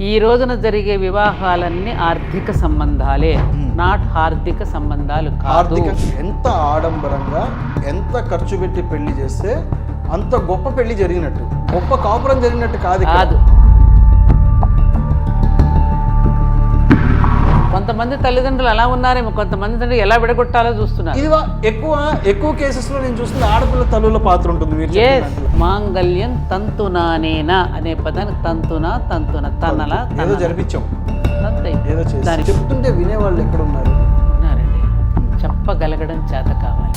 ఈ రోజున జరిగే వివాహాలన్నీ ఆర్థిక సంబంధాలే, నాట్ హార్దిక సంబంధాలు కాదు. ఎంత ఆడంబరంగా ఎంత ఖర్చు పెట్టి పెళ్లి చేస్తే అంత గొప్ప పెళ్లి జరిగినట్టు, గొప్ప కాపురం జరిగినట్టు కాదు. కొంతమంది తల్లిదండ్రులు అలా ఉన్నారేమో, కొంతమంది తండ్రులు ఎలా విడగొట్టాలో చూస్తున్నారు. ఇది ఎక్కువ కేసెస్ లో నేను చూస్తుంది ఆడపిల్ల తల్లుల పాత్ర ఉంటుంది. మాంగళ్యం తంతునానేనా అనే పదానికి తంతున తనల ఏదో జరిపించాం, ఏదో చెప్తుంటే వినేవాళ్ళు ఎక్కడ ఉన్నారండి. చెప్పగలగడం చేత కావాలి.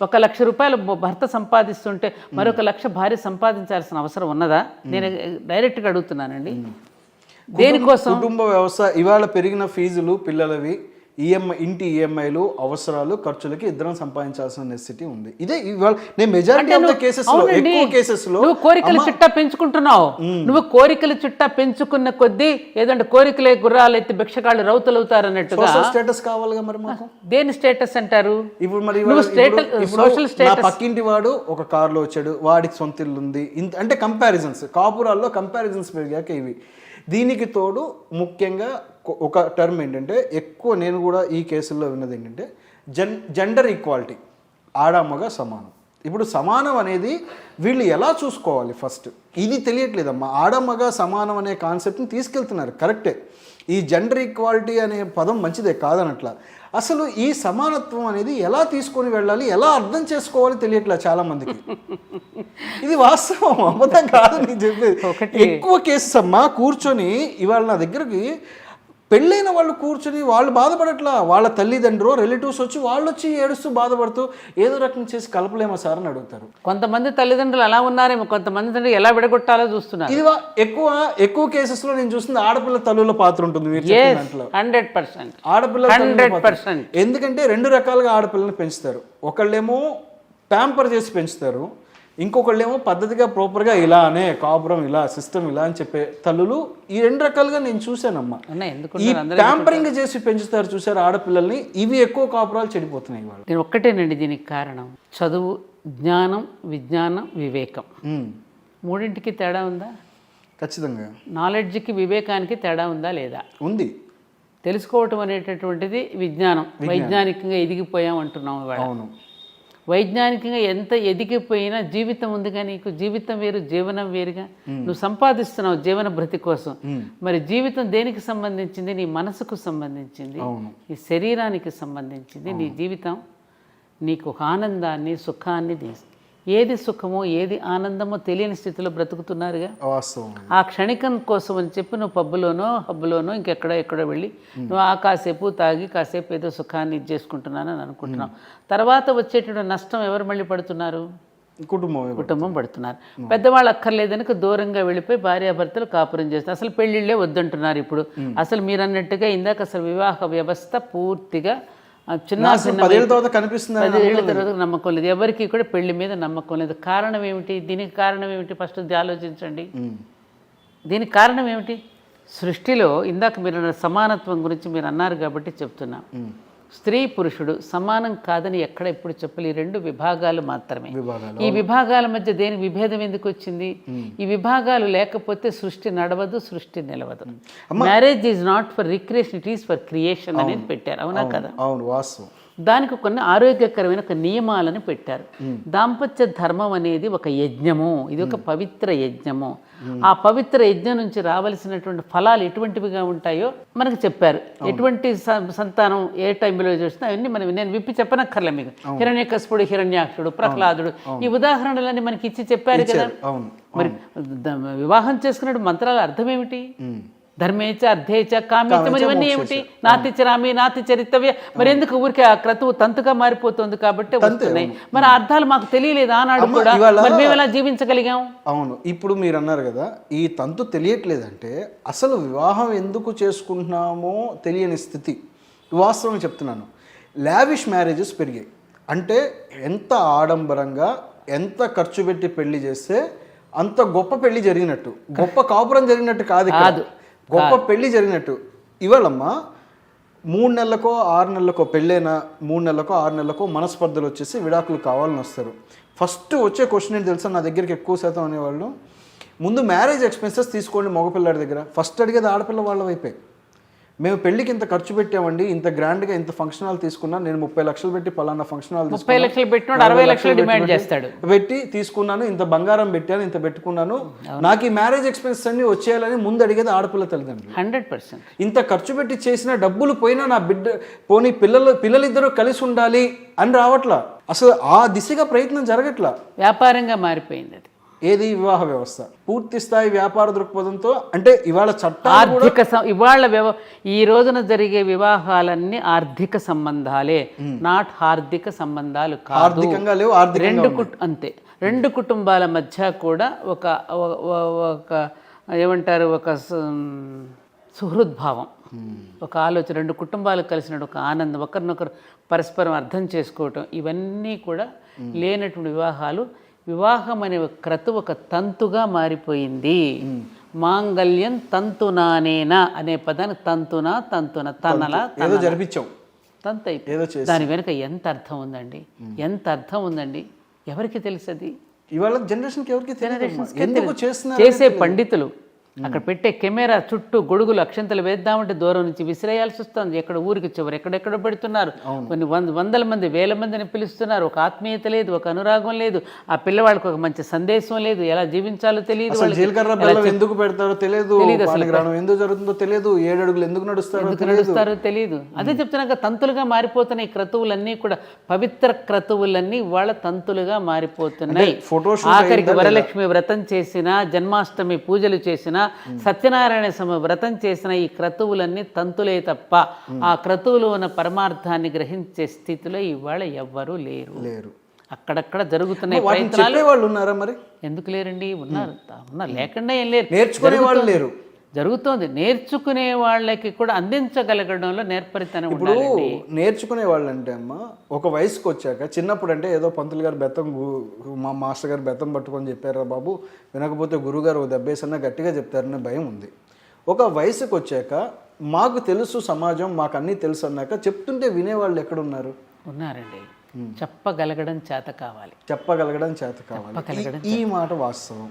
₹1,00,000 భర్త సంపాదిస్తుంటే మరొక 1,00,000 భార్య సంపాదించాల్సిన అవసరం ఉన్నదా? నేను డైరెక్ట్గా అడుగుతున్నానండి. దేనికోసం? కుటుంబ వ్యవస్థ ఇవాళ పెరిగిన ఫీజులు, పిల్లలవి, ఇంటి ఈఎంఐలు, అవసరాలు, ఖర్చులకి ఇద్దరం సంపాదించాల్సిన నెసెసిటీ ఉంది. ఇదే ఇవాళ నేను మెజారిటీ ఆఫ్ ద కేసెస్ లో, ఎక్కువ కేసెస్ లో నువ్వు కోరికల చిట్టా పెంచుకుంటున్నావు. నువ్వు కోరికల చిట్టా పెంచుకున్న కొద్దీ ఏదంటే కోరికలే గుర్రాలు ఎత్తి భిక్షగాళ్ళు రౌతులు అవుతారు అన్నట్టుగా స్టేటస్ కావాలిగా. మరి మాకు దేని స్టేటస్ అంటారు? ఇప్పుడు మరి సోషల్ స్టేటస్. పక్కింటి వాడు ఒక కారులో వచ్చాడు, వాడికి సొంత ఇల్లు ఉంది, అంటే కంపారిజన్స్, కాపురాల్లో కంపారిజన్స్ పెరిగాక ఇవి. దీనికి తోడు ముఖ్యంగా ఒక టర్మ్ ఏంటంటే, ఎక్కువ నేను కూడా ఈ కేసుల్లో విన్నది ఏంటంటే జెండర్ ఈక్వాలిటీ, ఆడమ్మగా సమానం. ఇప్పుడు సమానం అనేది వీళ్ళు ఎలా చూసుకోవాలి ఫస్ట్, ఇది తెలియట్లేదమ్మా. ఆడమ్మగా సమానం అనే కాన్సెప్ట్ని తీసుకెళ్తున్నారు, కరెక్టే. ఈ జెండర్ ఈక్వాలిటీ అనే పదం మంచిదే, కాదనట్లా. అసలు ఈ సమానత్వం అనేది ఎలా తీసుకొని వెళ్ళాలి, ఎలా అర్థం చేసుకోవాలి తెలియట్లేదు చాలామందికి. ఇది వాస్తవం, అబద్ధం కాదు నేను చెప్పేది. ఎక్కువ కేసెస్ అమ్మా కూర్చొని ఇవాళ నా దగ్గరికి పెళ్ళైన వాళ్ళు కూర్చొని వాళ్ళు బాధపడట్లా, వాళ్ళ తల్లిదండ్రులు రిలేటివ్స్ వచ్చి వాళ్ళు వచ్చి ఏడుస్తూ బాధపడుతూ ఏదో రకం చేసి కలపలేమో సార్ అని అడుగుతారు. కొంతమంది తల్లిదండ్రులు అలా ఉన్నారేమో, కొంతమంది తండ్రులు ఎలా విడగొట్టాలో చూస్తున్నారు. ఇది ఎక్కువ కేసెస్ లో నేను చూస్తుంది ఆడపిల్ల తల్లుల పాత్ర ఉంటుంది. 100% ఆడపిల్ల 100%. ఎందుకంటే రెండు రకాలుగా ఆడపిల్లని పెంచుతారు. ఒకళ్ళేమో ప్యాంపర్ చేసి పెంచుతారు, ఇంకొకళ్ళేమో పద్ధతిగా ప్రాపర్గా ఇలానే కాపురం ఇలా సిస్టమ్ ఇలా అని చెప్పే తల్లులు. ఈ రెండు రకాలుగా నేను చూశానమ్మా. ఈ ప్యాంపరింగ్ చేసి పెంచుతారు చూసారు ఆడపిల్లల్ని, ఇవి ఎక్కువ కాపురాలు చెడిపోతున్నాయి ఇవాళ. నేను ఒక్కటేనండి దీనికి కారణం. చదువు, జ్ఞానం, విజ్ఞానం, వివేకం, మూడింటికి తేడా ఉందా? ఖచ్చితంగా. నాలెడ్జ్కి వివేకానికి తేడా ఉందా లేదా? ఉంది. తెలుసుకోవటం అనేటటువంటిది విజ్ఞానం. వైజ్ఞానికంగా ఎదిగిపోయాం అంటున్నాం ఇవాళ. అవును. వైజ్ఞానికంగా ఎంత ఎదిగిపోయినా జీవితం ఉందిగా నీకు. జీవితం వేరు, జీవనం వేరుగా. నువ్వు సంపాదిస్తున్నావు జీవన భృతి కోసం. మరి జీవితం దేనికి సంబంధించింది? నీ మనసుకు సంబంధించింది, నీ శరీరానికి సంబంధించింది. నీ జీవితం నీకు ఒక ఆనందాన్ని, సుఖాన్ని ఏది సుఖమో ఏది ఆనందమో తెలియని స్థితిలో బ్రతుకుతున్నారుగా. ఆ క్షణికం కోసం అని చెప్పి నువ్వు పబ్బులోనో హబ్బులోనో ఎక్కడో వెళ్ళి నువ్వు కాసేపు తాగి కాసేపు ఏదో సుఖాన్ని ఇచ్చేసుకుంటున్నానని అనుకుంటున్నావు. తర్వాత వచ్చేటువంటి నష్టం ఎవరు మళ్ళీ పడుతున్నారు? కుటుంబం పడుతున్నారు. పెద్దవాళ్ళు అక్కర్లేదనుక దూరంగా వెళ్ళిపోయి భార్యాభర్తలు కాపురం చేస్తారు. అసలు పెళ్ళిళ్ళే వద్దంటున్నారు ఇప్పుడు. అసలు మీరు అన్నట్టుగా ఇందాక అసలు వివాహ వ్యవస్థ పూర్తిగా చిన్న 10 ఏళ్ళ తర్వాత నమ్మకం లేదు, ఎవరికి కూడా పెళ్లి మీద నమ్మకం లేదు. కారణం ఏమిటి? దీనికి కారణం ఏమిటి? ఫస్ట్ ఆలోచించండి. దీనికి కారణం ఏమిటి? సృష్టిలో ఇందాక మీరు సమానత్వం గురించి మీరు అన్నారు కాబట్టి చెప్తున్నా. స్త్రీ పురుషుడు సమానం కాదని ఎక్కడ ఎప్పుడు చెప్పలే. 2 విభాగాలు మాత్రమే. ఈ విభాగాల మధ్య దేని విభేదం ఎందుకు వచ్చింది? ఈ విభాగాలు లేకపోతే సృష్టి నడవదు, సృష్టి నిలవదు. Marriage is not for recreation, it is for creation అనేది పెట్టారు, అవునా కదా? అవును, వాస్తవం. దానికి కొన్ని ఆరోగ్యకరమైన ఒక నియమాలను పెట్టారు. దాంపత్య ధర్మం అనేది ఒక యజ్ఞము, ఇది ఒక పవిత్ర యజ్ఞము. ఆ పవిత్ర యజ్ఞం నుంచి రావలసినటువంటి ఫలాలు ఎటువంటివిగా ఉంటాయో మనకు చెప్పారు. ఎటువంటి సంతానం ఏ టైంలో చేస్తున్నా అవన్నీ నేను విప్పి చెప్పనక్కర్లే మీకు. హిరణ్యకశిపుడు, హిరణ్యాక్షుడు, ప్రహ్లాదుడు, ఈ ఉదాహరణలన్నీ మనకి ఇచ్చి చెప్పారు కదా. మరి వివాహం చేసుకున్న మంత్రాల అర్థం ఏమిటి? ధర్మేచ అర్థేచ కామేచ, మరి ఇవన్నీ ఏమిటి? నాతి చరామి నాతి చరితవ్య. మరి ఎందుకు ఊరికే ఆ క్రతువు తంతుగా మారిపోతుంది కాబట్టి వస్తున్నాయి. మరి అర్థాలు మాకు తెలియలేదు ఆనాడు కూడా, మరి మేము ఎలా జీవించగలిగాం? అవును, ఇప్పుడు మీరు అన్నారు కదా ఈ తంతు తెలియట్లేదంటే అసలు వివాహం ఎందుకు చేసుకుంటున్నామో తెలియని స్థితి. వాస్తవం చెప్తున్నాను. లావిష్ మ్యారేజెస్ పెరిగాయి. అంటే ఎంత ఆడంబరంగా ఎంత ఖర్చు పెట్టి పెళ్లి చేస్తే అంత గొప్ప పెళ్లి జరిగినట్టు, గొప్ప కాపురం జరిగినట్టు కాదు, గొప్ప పెళ్లి జరిగినట్టు. ఇవాళమ్మా 3 నెలలకో 6 నెలలకో పెళ్ళైనా 3 నెలలకో 6 నెలలకో మనస్పర్ధలు వచ్చేసి విడాకులు కావాలని వస్తారు. ఫస్ట్ వచ్చే క్వశ్చన్ ఏంటి తెలుసా, నా దగ్గరికి ఎక్కువ శాతం అనేవాళ్ళు, ముందు మ్యారేజ్ ఎక్స్పెన్సెస్ తీసుకోండి మగపిల్లాడి దగ్గర. ఫస్ట్ అడిగేది ఆడపిల్ల వాళ్ళ వైపే. మేము పెళ్ళికి ఇంత ఖర్చు పెట్టామండి, ఇంత గ్రాండ్గా ఇంత ఫంక్షన్ హాల్ తీసుకున్నాను, నేను 30 లక్షలు పెట్టి పలానా ఫంక్షన్ హాల్ 30 లక్షలు పెట్టినోడు 60 లక్షలు డిమాండ్ చేస్తాడు. పెట్టి తీసుకున్నాను, ఇంత బంగారం పెట్టాను, ఇంత పెట్టుకున్నాను, నాకు ఈ మ్యారేజ్ ఎక్స్పెన్సెస్ అన్ని వచ్చేయాలని ముందు అడిగేది ఆడపిల్ల తల్లిదండ్రులు. 100%. ఇంత ఖర్చు పెట్టి చేసిన డబ్బులు పోయినా నా బిడ్డ పోనీ పిల్లలిద్దరూ కలిసి ఉండాలి అని రావట్లా. అసలు ఆ దిశగా ప్రయత్నం జరగట్లా. వ్యాపారంగా మారిపోయింది అది. ఏది వివాహ వ్యవస్థ పూర్తి స్థాయి వ్యాపార దృక్పథంతో. అంటే ఇవాళ చట్టాలు ఆర్థిక ఈ రోజున జరిగే వివాహాలన్నీ ఆర్థిక సంబంధాలే, నాట్ హార్దిక సంబంధాలు కాదు. ఆర్థికంగా లేవు, అంతే. రెండు కుటుంబాల మధ్య కూడా ఒక ఏమంటారు, ఒక సుహృద్భావం, ఒక ఆలోచన, రెండు కుటుంబాలు కలిసిన ఒక ఆనందం, ఒకరినొకరు పరస్పరం అర్థం చేసుకోవటం, ఇవన్నీ కూడా లేనటువంటి వివాహాలు. వివాహం అనే క్రతువు ఒక తంతుగా మారిపోయింది. మాంగళ్యం తంతునానేనా అనే పదానికి తంతున తనలా జరిపించాం తంతు అయిపోయింది. దాని వెనుక ఎంత అర్థం ఉందండి, ఎంత అర్థం ఉందండి, ఎవరికి తెలుసు అది? ఇవాళ జనరేషన్కి ఎవరికి తెలియదు. చేసే పండితులు అక్కడ పెట్టే కెమెరా చుట్టూ గొడుగులు అక్షంతలు వేద్దామంటే దూరం నుంచి విసిరేయాల్సి వస్తుంది. ఎక్కడ ఊరికి చివరి ఎక్కడెక్కడ పెడుతున్నారు. కొన్ని వందల మంది, వేల మందిని పిలుస్తున్నారు. ఒక ఆత్మీయత లేదు, ఒక అనురాగం లేదు, ఆ పిల్లవాళ్ళకి ఒక మంచి సందేశం లేదు, ఎలా జీవించాలో తెలియదు, ఎందుకు పెడతారో తెలియదు, ఎందుకు జరుగుతుందో తెలియదు, 7 అడుగులు ఎందుకు నడుస్తారో తెలియదు. అదే చెప్తున్నాక తంతులుగా మారిపోతున్నాయి క్రతువులన్నీ కూడా. పవిత్ర క్రతువులన్నీ వాళ్ళ తంతులుగా మారిపోతున్నాయి. ఆఖరికి వరలక్ష్మి వ్రతం చేసినా, జన్మాష్టమి పూజలు చేసినా, సత్యనారాయణ వ్రతం చేసిన ఈ క్రతువులన్నీ తంతులే తప్ప ఆ క్రతువులో ఉన్న పరమార్థాన్ని గ్రహించే స్థితిలో ఇవాళ ఎవ్వరూ లేరు. అక్కడక్కడ జరుగుతున్నాయి ప్రయత్నాలు. ఉన్నారా మరి? ఎందుకు లేరండి, ఉన్నారు. లేకుండా ఏం లేరు, నేర్చుకునే వాళ్ళు లేరు. జరుగుతోంది. నేర్చుకునే వాళ్ళకి కూడా అందించగలగడంలో నేర్పరితనం. ఇప్పుడు నేర్చుకునే వాళ్ళు అంటే అమ్మ, ఒక వయసుకు వచ్చాక, చిన్నప్పుడు అంటే ఏదో పంతులు గారు బెత్తం, మా మాస్టర్ గారు బెత్తం పట్టుకొని చెప్పారా బాబు, వినకపోతే గురుగారు ఓ దెబ్బేసన్నా గట్టిగా చెప్తారనే భయం ఉంది. ఒక వయసుకు వచ్చాక మాకు తెలుసు సమాజం, మాకు అన్నీ తెలుసు అన్నాక చెప్తుంటే వినేవాళ్ళు ఎక్కడున్నారు? ఉన్నారండి. చెప్పగలగడం చేత కావాలి. ఈ మాట వాస్తవం.